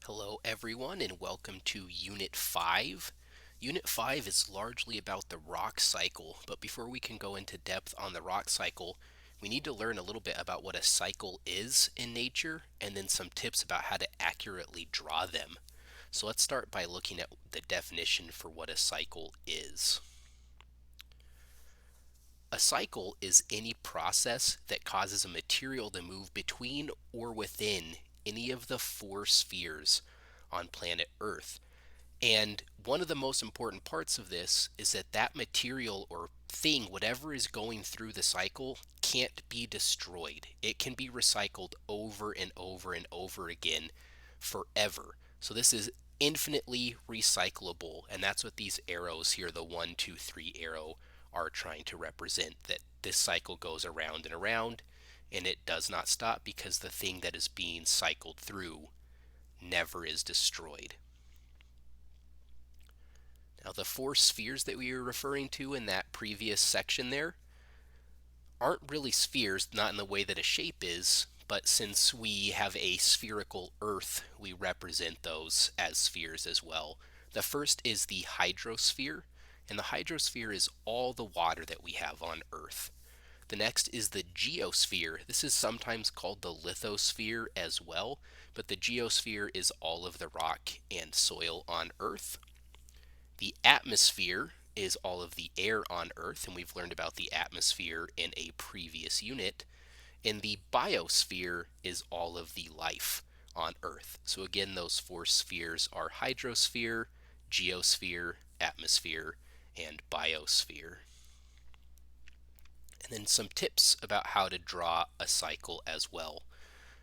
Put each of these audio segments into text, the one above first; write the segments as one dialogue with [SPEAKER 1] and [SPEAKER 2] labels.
[SPEAKER 1] Hello, everyone, and welcome to Unit 5. Unit 5 is largely about the rock cycle, but before we can go into depth on the rock cycle, we need to learn a little bit about what a cycle is in nature and then some tips about how to accurately draw them. So let's start by looking at the definition for what a cycle is. A cycle is any process that causes a material to move between or within any of the four spheres on planet Earth. And one of the most important parts of this is that that material or thing, whatever is going through the cycle, can't be destroyed. It can be recycled over and over and over again forever. So this is infinitely recyclable, and that's what these arrows here, the 1, 2, 3 arrow, are trying to represent, that this cycle goes around and around and it does not stop because the thing that is being cycled through never is destroyed. Now, the four spheres that we were referring to in that previous section there aren't really spheres, not in the way that a shape is, but since we have a spherical Earth, we represent those as spheres as well. The first is the hydrosphere, and the hydrosphere is all the water that we have on Earth. The next is the geosphere. This is sometimes called the lithosphere as well, but the geosphere is all of the rock and soil on Earth. The atmosphere is all of the air on Earth, and we've learned about the atmosphere in a previous unit. And the biosphere is all of the life on Earth. So again, those four spheres are hydrosphere, geosphere, atmosphere, and biosphere. And then some tips about how to draw a cycle as well.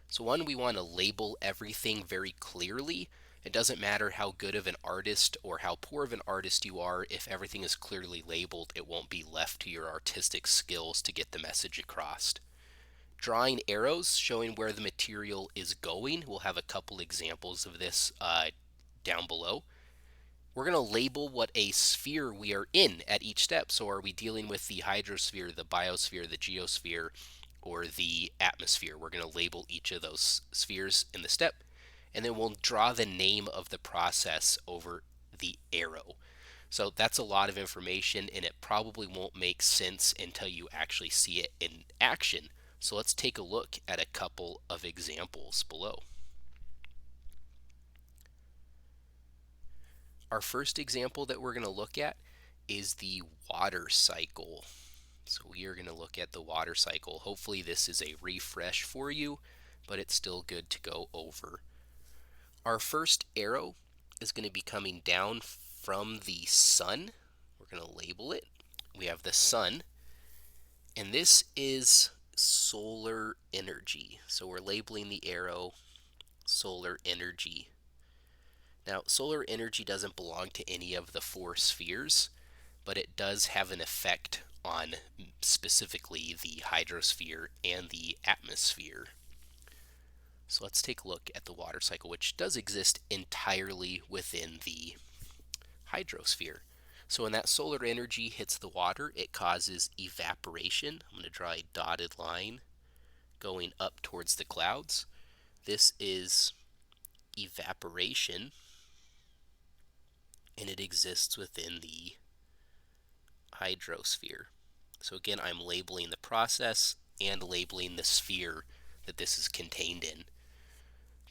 [SPEAKER 1] So one, we want to label everything very clearly. It doesn't matter how good of an artist or how poor of an artist you are, if everything is clearly labeled, it won't be left to your artistic skills to get the message across. Drawing arrows showing where the material is going. We'll have a couple examples of this down below. We're going to label what a sphere we are in at each step. So are we dealing with the hydrosphere, the biosphere, the geosphere, or the atmosphere? We're going to label each of those spheres in the step, and then we'll draw the name of the process over the arrow. So that's a lot of information, and it probably won't make sense until you actually see it in action. So let's take a look at a couple of examples below. Our first example that we're going to look at is the water cycle. So we are going to look at the water cycle. Hopefully this is a refresh for you, but it's still good to go over. Our first arrow is going to be coming down from the sun. We're going to label it. We have the sun, and this is solar energy. So we're labeling the arrow solar energy. Now, solar energy doesn't belong to any of the four spheres, but it does have an effect on specifically the hydrosphere and the atmosphere. So let's take a look at the water cycle, which does exist entirely within the hydrosphere. So when that solar energy hits the water, it causes evaporation. I'm going to draw a dotted line going up towards the clouds. This is evaporation, and it exists within the hydrosphere. So again, I'm labeling the process and labeling the sphere that this is contained in.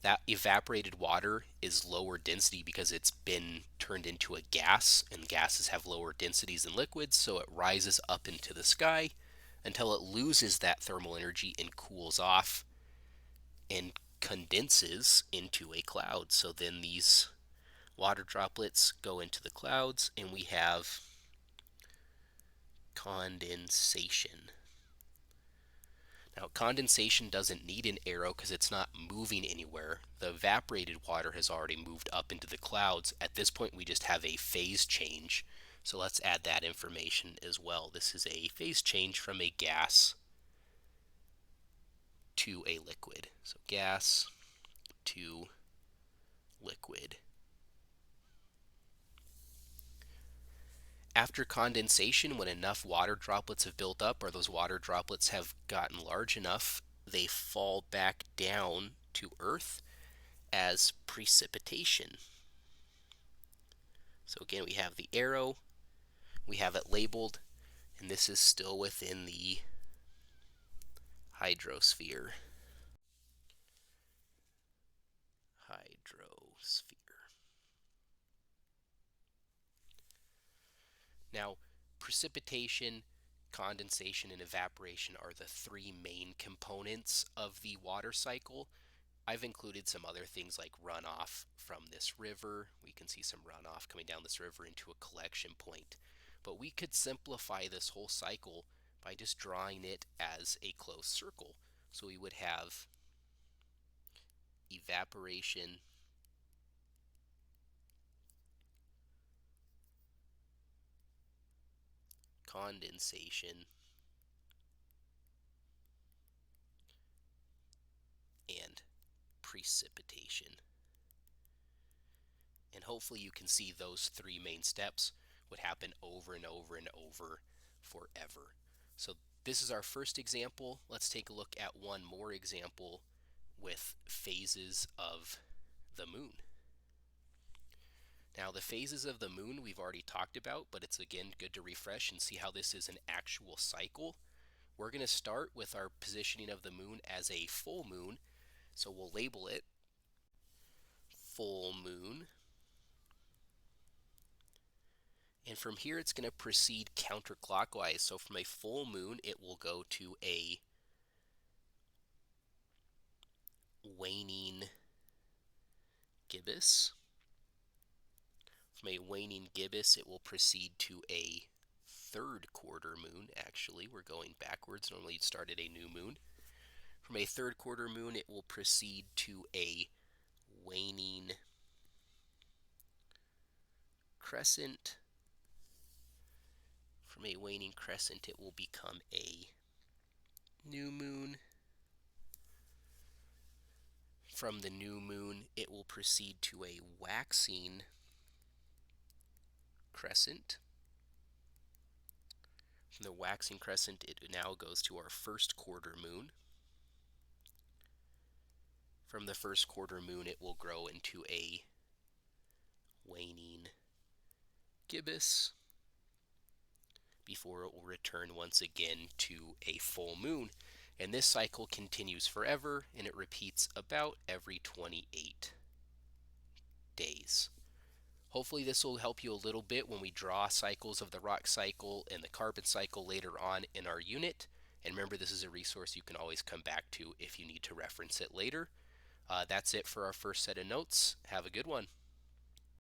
[SPEAKER 1] That evaporated water is lower density because it's been turned into a gas, and gases have lower densities than liquids, so it rises up into the sky until it loses that thermal energy and cools off and condenses into a cloud. So then these water droplets go into the clouds, and we have condensation. Now, condensation doesn't need an arrow because it's not moving anywhere. The evaporated water has already moved up into the clouds. At this point, we just have a phase change. So let's add that information as well. This is a phase change from a gas to a liquid. So gas to liquid. After condensation, when enough water droplets have built up, or those water droplets have gotten large enough, they fall back down to Earth as precipitation. So again, we have the arrow, we have it labeled, and this is still within the hydrosphere. Hydrosphere. Now, precipitation, condensation, and evaporation are the three main components of the water cycle. I've included some other things like runoff from this river. We can see some runoff coming down this river into a collection point. But we could simplify this whole cycle by just drawing it as a closed circle. So we would have evaporation, condensation, and precipitation. And hopefully you can see those three main steps would happen over and over and over forever. So this is our first example. Let's take a look at one more example with phases of the moon. Now the phases of the moon we've already talked about, but it's again good to refresh and see how this is an actual cycle. We're going to start with our positioning of the moon as a full moon. So we'll label it full moon. And from here, it's going to proceed counterclockwise. So from a full moon, it will go to a waning gibbous. From a waning gibbous, it will proceed to a third quarter moon. Actually, we're going backwards. Normally, you'd start at a new moon. From a third quarter moon, it will proceed to a waning crescent. From a waning crescent, it will become a new moon. From the new moon, it will proceed to a waxing crescent. From the waxing crescent, it now goes to our first quarter moon. From the first quarter moon, it will grow into a waning gibbous before it will return once again to a full moon. And this cycle continues forever, and it repeats about every 28 days. Hopefully this will help you a little bit when we draw cycles of the rock cycle and the carbon cycle later on in our unit. And remember, this is a resource you can always come back to if you need to reference it later. That's it for our first set of notes. Have a good one.